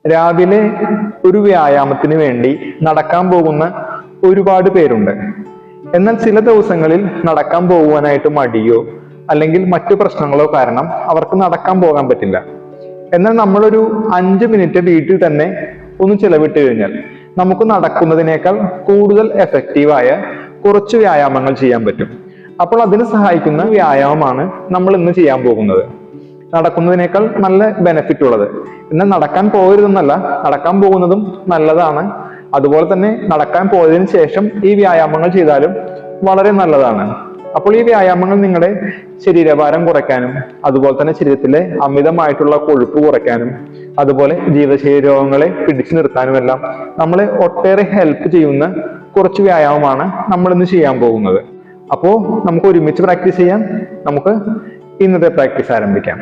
രാവിലെ ഒരു വ്യായാമത്തിന് വേണ്ടി നടക്കാൻ പോകുന്ന ഒരുപാട് പേരുണ്ട്. എന്നാൽ ചില ദിവസങ്ങളിൽ നടക്കാൻ പോകുവാനായിട്ട് മടിയോ അല്ലെങ്കിൽ മറ്റു പ്രശ്നങ്ങളോ കാരണം അവർക്ക് നടക്കാൻ പോകാൻ പറ്റില്ല. എന്നാൽ നമ്മളൊരു 5 മിനിറ്റ് വീട്ടിൽ തന്നെ ഒന്ന് ചിലവിട്ട് കഴിഞ്ഞാൽ നമുക്ക് നടക്കുന്നതിനേക്കാൾ കൂടുതൽ എഫക്റ്റീവായ കുറച്ച് വ്യായാമങ്ങൾ ചെയ്യാൻ പറ്റും. അപ്പോൾ അതിന് സഹായിക്കുന്ന വ്യായാമമാണ് നമ്മൾ ഇന്ന് ചെയ്യാൻ പോകുന്നത്. നടക്കുന്നതിനേക്കാൾ നല്ല ബെനിഫിറ്റ് ഉള്ളത്. എന്നാൽ നടക്കാൻ പോകരുതെന്നല്ല, നടക്കാൻ പോകുന്നതും നല്ലതാണ്. അതുപോലെ തന്നെ നടക്കാൻ പോയതിനു ശേഷം ഈ വ്യായാമങ്ങൾ ചെയ്താലും വളരെ നല്ലതാണ്. അപ്പോൾ ഈ വ്യായാമങ്ങൾ നിങ്ങളുടെ ശരീരഭാരം കുറയ്ക്കാനും അതുപോലെ തന്നെ ശരീരത്തിലെ അമിതമായിട്ടുള്ള കൊഴുപ്പ് കുറയ്ക്കാനും അതുപോലെ ജീവിതശൈലി രോഗങ്ങളെ പിടിച്ചു നിർത്താനും എല്ലാം നമ്മളെ ഒട്ടേറെ ഹെൽപ്പ് ചെയ്യുന്ന കുറച്ച് വ്യായാമമാണ് നമ്മൾ ഇന്ന് ചെയ്യാൻ പോകുന്നത്. അപ്പോൾ നമുക്ക് ഒരുമിച്ച് പ്രാക്ടീസ് ചെയ്യാം. നമുക്ക് ഇന്നത്തെ പ്രാക്ടീസ് ആരംഭിക്കാം.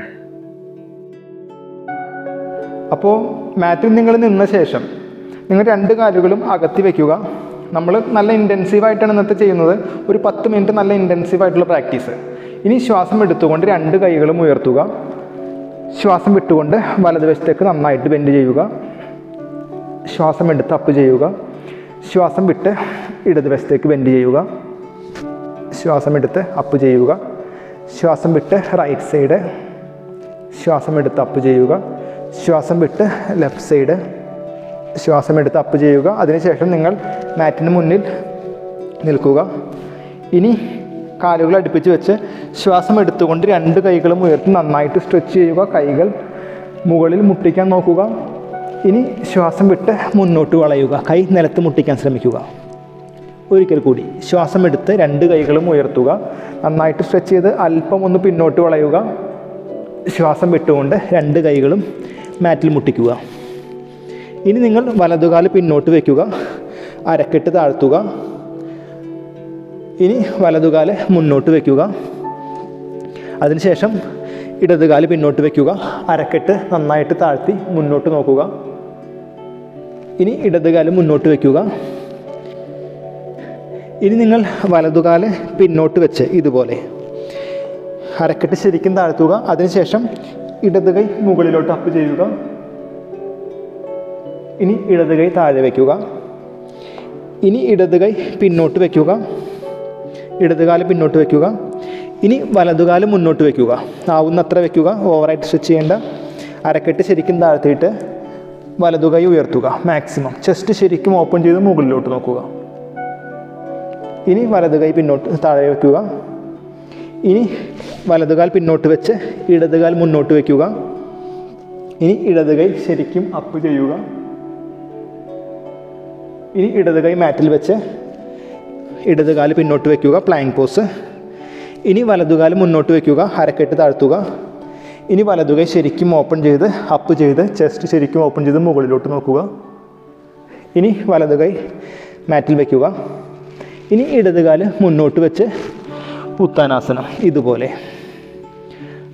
അപ്പോൾ മാറ്റിൽ നിങ്ങൾ നിന്ന ശേഷം നിങ്ങൾ 2 കാലുകളും അകത്തി വെക്കുക. നമ്മൾ നല്ല ഇൻറ്റൻസീവായിട്ടാണ് ഇന്നത്തെ ചെയ്യുന്നത്. ഒരു 10 മിനിറ്റ് നല്ല ഇൻറ്റൻസീവായിട്ടുള്ള പ്രാക്ടീസ്. ഇനി ശ്വാസം എടുത്തുകൊണ്ട് 2 കൈകളും ഉയർത്തുക. ശ്വാസം വിട്ടുകൊണ്ട് വലതുവശത്തേക്ക് നന്നായിട്ട് ബെൻഡ് ചെയ്യുക. ശ്വാസം എടുത്ത് അപ്പ് ചെയ്യുക. ശ്വാസം വിട്ട് ഇടതുവശത്തേക്ക് ബെൻഡ് ചെയ്യുക. ശ്വാസം എടുത്ത് അപ്പ് ചെയ്യുക. ശ്വാസം വിട്ട് റൈറ്റ് സൈഡ്. ശ്വാസം എടുത്ത് അപ്പ് ചെയ്യുക. ശ്വാസം വിട്ട് ലെഫ്റ്റ് സൈഡ്. ശ്വാസം എടുത്ത് അപ്പ് ചെയ്യുക. അതിനുശേഷം നിങ്ങൾ മാറ്റിന് മുന്നിൽ നിൽക്കുക. ഇനി കാലുകൾ അടുപ്പിച്ച് വെച്ച് ശ്വാസം എടുത്തുകൊണ്ട് 2 കൈകളും ഉയർത്തി നന്നായിട്ട് സ്ട്രെച്ച് ചെയ്യുക. കൈകൾ മുകളിൽ മുട്ടിക്കാൻ നോക്കുക. ഇനി ശ്വാസം വിട്ട് മുന്നോട്ട് വളയുക. കൈ നിലത്ത് മുട്ടിക്കാൻ ശ്രമിക്കുക. ഒരിക്കൽ കൂടി ശ്വാസം എടുത്ത് 2 കൈകളും ഉയർത്തുക. നന്നായിട്ട് സ്ട്രെച്ച് ചെയ്ത് അല്പം ഒന്ന് പിന്നോട്ട് വളയുക. ശ്വാസം വിട്ടുകൊണ്ട് 2 കൈകളും മാറ്റിൽ മുട്ടിക്കുക. ഇനി നിങ്ങൾ വലതുകാല് പിന്നോട്ട് വയ്ക്കുക. അരക്കെട്ട് താഴ്ത്തുക. ഇനി വലതുകാല് മുന്നോട്ട് വയ്ക്കുക. അതിനുശേഷം ഇടതുകാല് പിന്നോട്ട് വയ്ക്കുക. അരക്കെട്ട് നന്നായിട്ട് താഴ്ത്തി മുന്നോട്ട് നോക്കുക. ഇനി ഇടതുകാല് മുന്നോട്ട് വയ്ക്കുക. ഇനി നിങ്ങൾ വലതുകാല് പിന്നോട്ട് വെച്ച് ഇതുപോലെ അരക്കെട്ട് ശരിക്കും താഴ്ത്തുക. അതിനുശേഷം ഇടത് കൈ മുകളിലോട്ട് അപ്പ് ചെയ്യുക. ഇനി ഇടത് കൈ താഴെ വയ്ക്കുക. ഇനി ഇടത് കൈ പിന്നോട്ട് വയ്ക്കുക. ഇടതുകാല് പിന്നോട്ട് വയ്ക്കുക. ഇനി വലതുകാല് മുന്നോട്ട് വയ്ക്കുക. ആവുന്നത്ര വയ്ക്കുക. ഓവറായിട്ട് സ്ട്രെച്ച് ചെയ്യേണ്ട. അരക്കെട്ട് ശരിക്കും താഴ്ത്തിയിട്ട് വലതുകൈ ഉയർത്തുക. മാക്സിമം ചെസ്റ്റ് ശരിക്കും ഓപ്പൺ ചെയ്ത് മുകളിലോട്ട് നോക്കുക. ഇനി വലതുകൈ പിന്നോട്ട് താഴെ വയ്ക്കുക. ഇനി വലതുകാൽ പിന്നോട്ട് വെച്ച് ഇടതുകാൽ മുന്നോട്ട് വയ്ക്കുക. ഇനി ഇടതുകൈ ശരിക്കും അപ്പ് ചെയ്യുക. ഇനി ഇടതുകൈ മാറ്റിൽ വെച്ച് ഇടതുകാല് പിന്നോട്ട് വയ്ക്കുക. Plank pose. ഇനി വലതുകാല് മുന്നോട്ട് വയ്ക്കുക. അരക്കെട്ട് താഴ്ത്തുക. ഇനി വലതുകൈ ശരിക്കും ഓപ്പൺ ചെയ്ത് അപ്പ് ചെയ്ത് ചെസ്റ്റ് ശരിക്കും ഓപ്പൺ ചെയ്ത് മുകളിലോട്ട് നോക്കുക. ഇനി വലതുകൈ മാറ്റിൽ വയ്ക്കുക. ഇനി ഇടതുകാല് മുന്നോട്ട് വെച്ച് ഉത്താനാസനം ഇതുപോലെ.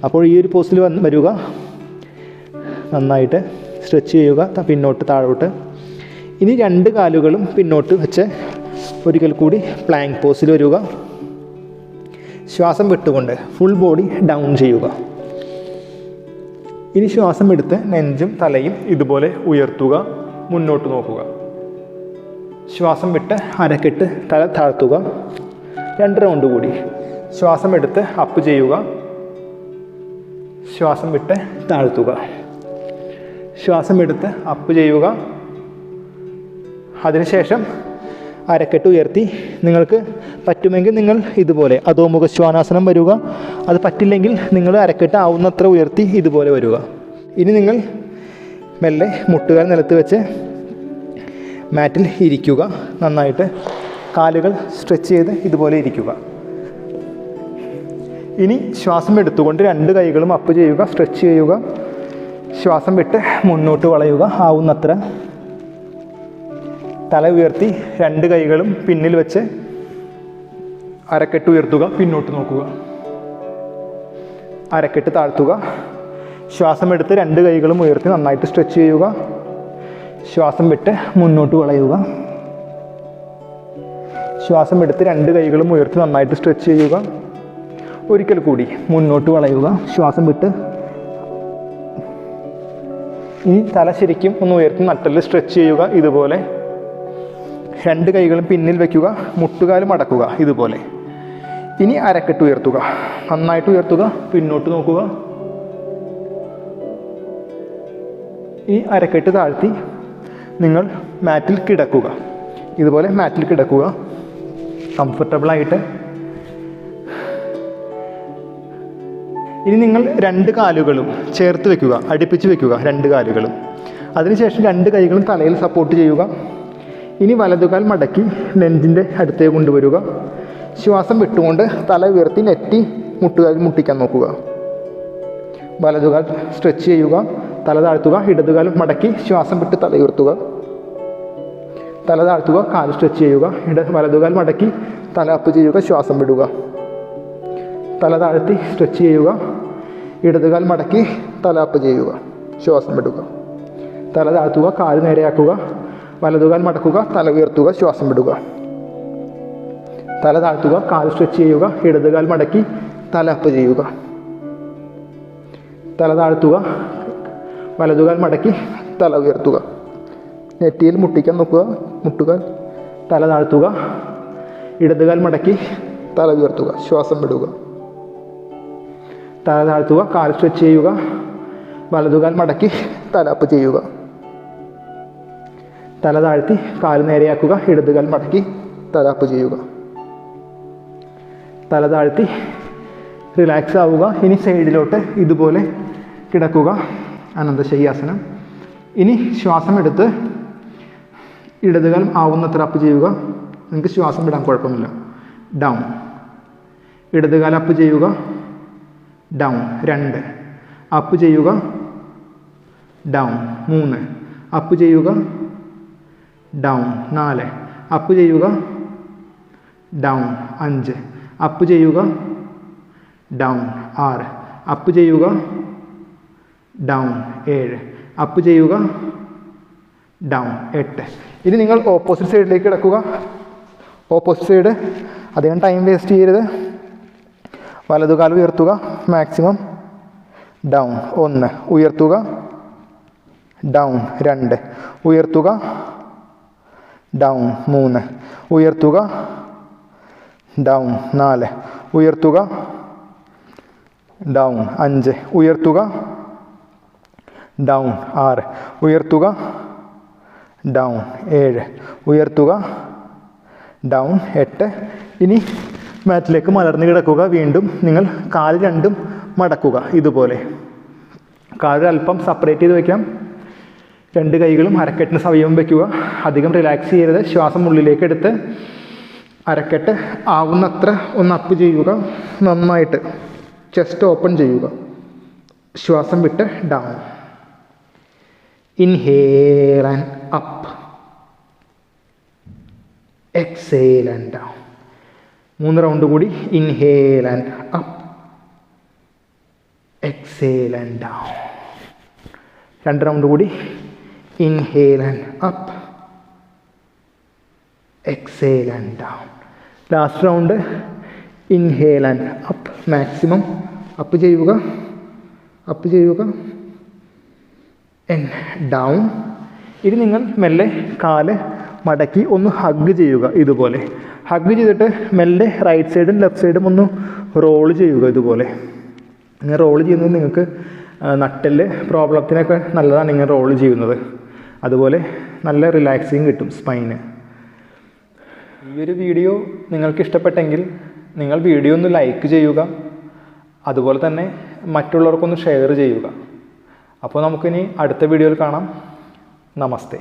അപ്പോൾ ഈ ഒരു പോസിൽ വരിക. നന്നായിട്ട് സ്ട്രെച്ച് ചെയ്യുക പിന്നോട്ട് താഴോട്ട്. ഇനി 2 കാലുകളും പിന്നോട്ട് വെച്ച് ഒരിക്കൽ കൂടി പ്ലാങ്ക് പോസിൽ വരിക. ശ്വാസം വിട്ടുകൊണ്ട് ഫുൾ ബോഡി ഡൗൺ ചെയ്യുക. ഇനി ശ്വാസം എടുത്ത് നെഞ്ചും തലയും ഇതുപോലെ ഉയർത്തുക. മുന്നോട്ട് നോക്കുക. ശ്വാസം വിട്ട് അരക്കെട്ട് തല താഴ്ത്തുക. 2 റൗണ്ട് കൂടി. ശ്വാസം എടുത്ത് അപ്പ് ചെയ്യുക. ശ്വാസം വിട്ട് താഴ്ത്തുക. ശ്വാസം എടുത്ത് അപ്പ് ചെയ്യുക. അതിനുശേഷം അരക്കെട്ട് ഉയർത്തി നിങ്ങൾക്ക് പറ്റുമെങ്കിൽ നിങ്ങൾ ഇതുപോലെ അധോമുഖ ശ്വാനാസനം വരിക. അത് പറ്റില്ലെങ്കിൽ നിങ്ങൾ അരക്കെട്ട് ആവുന്നത്ര ഉയർത്തി ഇതുപോലെ വരിക. ഇനി നിങ്ങൾ മെല്ലെ മുട്ടുകാൽ നിലത്ത് വെച്ച് മാറ്റിൽ ഇരിക്കുക. നന്നായിട്ട് കാലുകൾ സ്ട്രെച്ച് ചെയ്ത് ഇതുപോലെ ഇരിക്കുക. ഇനി ശ്വാസം എടുത്തുകൊണ്ട് 2 കൈകളും അപ്പ് ചെയ്യുക. സ്ട്രെച്ച് ചെയ്യുക. ശ്വാസം വിട്ട് മുന്നോട്ട് വളയുക. ആവുന്നത്ര തല ഉയർത്തി 2 കൈകളും പിന്നിൽ വെച്ച് അരക്കെട്ട് ഉയർത്തുക. പിന്നോട്ട് നോക്കുക. അരക്കെട്ട് താഴ്ത്തുക. ശ്വാസം എടുത്ത് 2 കൈകളും ഉയർത്തി നന്നായിട്ട് സ്ട്രെച്ച് ചെയ്യുക. ശ്വാസം വിട്ട് മുന്നോട്ട് വളയുക. ശ്വാസം എടുത്ത് 2 കൈകളും ഉയർത്തി നന്നായിട്ട് സ്ട്രെച്ച് ചെയ്യുക. ഒരിക്കൽ കൂടി മുന്നോട്ട് വളയുക. ശ്വാസം വിട്ട് ഇനി തല ശരിക്കും ഒന്ന് ഉയർത്തി നട്ടെല്ല് സ്ട്രെച്ച് ചെയ്യുക ഇതുപോലെ. 2 കൈകളും പിന്നിൽ വയ്ക്കുക, മുട്ടുകാലും മടക്കുക ഇതുപോലെ. ഇനി അരക്കെട്ട് ഉയർത്തുക, നന്നായിട്ട് ഉയർത്തുക, പിന്നോട്ട് നോക്കുക. ഈ അരക്കെട്ട് താഴ്ത്തി നിങ്ങൾ മാറ്റിൽ കിടക്കുക, ഇതുപോലെ മാറ്റിൽ കിടക്കുക കംഫർട്ടബിളായിട്ട്. ഇനി നിങ്ങൾ 2 കാലുകളും ചേർത്ത് വെക്കുക, അടുപ്പിച്ച് വെക്കുക 2 കാലുകളും. അതിനുശേഷം 2 കൈകളും തലയിൽ സപ്പോർട്ട് ചെയ്യുക. ഇനി വലതുകാൽ മടക്കി നെഞ്ചിൻ്റെ അടുത്തേക്ക് കൊണ്ടുവരിക. ശ്വാസം വിട്ടുകൊണ്ട് തല ഉയർത്തി നെറ്റി മുട്ടുകാൽ മുട്ടിക്കാൻ നോക്കുക. വലതുകാൽ സ്ട്രെച്ച് ചെയ്യുക, തല താഴ്ത്തുക, ഇടതുകാൽ മടക്കി ശ്വാസം വിട്ട് തല ഉയർത്തുക. തല താഴ്ത്തുക, കാൽ സ്ട്രെച്ച് ചെയ്യുക, വലതുകാൽ മടക്കി തല അപ്പ് ചെയ്യുക, ശ്വാസം വിടുക. തല താഴ്ത്തി സ്ട്രെച്ച് ചെയ്യുക, ഇടതുകാൽ മടക്കി തല അപ്പ് ചെയ്യുക, ശ്വാസം വിടുക. തല താഴ്ത്തുക, കാല് നേരെയാക്കുക, വലതുകാൽ മടക്കുക, തല ഉയർത്തുക, ശ്വാസം വിടുക. തല താഴ്ത്തുക, കാൽ സ്ട്രെച്ച് ചെയ്യുക, ഇടതുകാൽ മടക്കി തല അപ്പ് ചെയ്യുക. തല താഴ്ത്തുക, വലതുകാൽ മടക്കി തല ഉയർത്തുക. നെറ്റിയിൽ മുട്ടിക്കാൻ നോക്കുക, മുട്ടുകാൽ. തല താഴ്ത്തുക, ഇടതുകാൽ മടക്കി തല ഉയർത്തുക, ശ്വാസം വിടുക. തല താഴ്ത്തുക, കാൽ സ്ട്രെച്ച് ചെയ്യുക, വലതുകാൽ മടക്കി തല അപ്പ് ചെയ്യുക. തല താഴ്ത്തി കാൽ നേരെയാക്കുക, ഇടതുകാൽ മടക്കി തല അപ്പ് ചെയ്യുക. തല താഴ്ത്തി റിലാക്സ് ആവുക. ഇനി സൈഡിലോട്ട് ഇതുപോലെ കിടക്കുക, അനന്തശയ്യാസനം. ഇനി ശ്വാസം എടുത്ത് ഇടതുകാൽ ആവുന്നത്ര അപ്പ് ചെയ്യുക. നിങ്ങൾക്ക് ശ്വാസം വിടാൻ കുഴപ്പമില്ല. ഡൗൺ. ഇടതുകാൽ അപ്പ് ചെയ്യുക, ഡൗൺ. 2 അപ്പ് ചെയ്യുക, ഡൗൺ. 3 അപ്പ് ചെയ്യുക, ഡൗൺ. 4 അപ്പ് ചെയ്യുക, ഡൗൺ. 5 അപ്പ് ചെയ്യുക, ഡൗൺ. 6 അപ്പ് ചെയ്യുക, ഡൗൺ. 7 അപ്പ് ചെയ്യുക, ഡൗൺ. 8. ഇനി നിങ്ങൾ ഓപ്പോസിറ്റ് സൈഡിലേക്ക് കിടക്കുക. ഓപ്പോസിറ്റ് സൈഡ് അധികം ടൈം വേസ്റ്റ് ചെയ്യരുത്. വലതുകാൽ ഉയർത്തുക മാക്സിമം, ഡൗൺ. 1 ഉയർത്തുക, ഡൗൺ. 2 ഉയർത്തുക, ഡൗൺ. 3 ഉയർത്തുക, ഡൗൺ. 4 ഉയർത്തുക, ഡൗൺ. 5 ഉയർത്തുക, ഡൗൺ. 6 ഉയർത്തുക, ഡൗൺ. 7 ഉയർത്തുക, ഡൗൺ. 8. ഇനി മാറ്റിലേക്ക് മലർന്ന് കിടക്കുക. വീണ്ടും നിങ്ങൾ കാല് രണ്ടും മടക്കുക ഇതുപോലെ. കാല് അല്പം സെപ്പറേറ്റ് ചെയ്ത് വയ്ക്കാം. 2 കൈകളും അരക്കെട്ടിന് സമീപം വയ്ക്കുക. അധികം റിലാക്സ് ചെയ്യരുത്. ശ്വാസം ഉള്ളിലേക്ക് എടുത്ത് അരക്കെട്ട് ആവുന്നത്ര ഒന്ന് അപ്പ് ചെയ്യുക. നന്നായിട്ട് ചെസ്റ്റ് ഓപ്പൺ ചെയ്യുക. ശ്വാസം വിട്ട് down. Inhale and up, exhale and down. 3 round കൂടി. Inhale and up, exhale and down. 2 round കൂടി. Inhale and up, exhale and down. Last round. Inhale and up, maximum up ചെയ്യുക, up ചെയ്യുക, and down. ഇനി നിങ്ങൾ മെല്ലെ കാല് മടക്കി ഒന്ന് ഹഗ് ചെയ്യുക ഇതുപോലെ. ഹഗ് ചെയ്തിട്ട് മെല്ലെ റൈറ്റ് സൈഡും ലെഫ്റ്റ് സൈഡും ഒന്ന് റോള് ചെയ്യുക ഇതുപോലെ. ഇങ്ങനെ റോള് ചെയ്യുന്നത് നിങ്ങൾക്ക് നട്ടെല്ല് പ്രോബ്ലത്തിനൊക്കെ നല്ലതാണ് ഇങ്ങനെ റോള് ചെയ്യുന്നത്. അതുപോലെ നല്ല റിലാക്സിങ് കിട്ടും സ്പൈന്. ഈ ഒരു വീഡിയോ നിങ്ങൾക്ക് ഇഷ്ടപ്പെട്ടെങ്കിൽ നിങ്ങൾ വീഡിയോ ഒന്ന് ലൈക്ക് ചെയ്യുക. അതുപോലെ തന്നെ മറ്റുള്ളവർക്കൊന്ന് ഷെയർ ചെയ്യുക. അപ്പോൾ നമുക്കിനി അടുത്ത വീഡിയോയിൽ കാണാം. നമസ്തേ.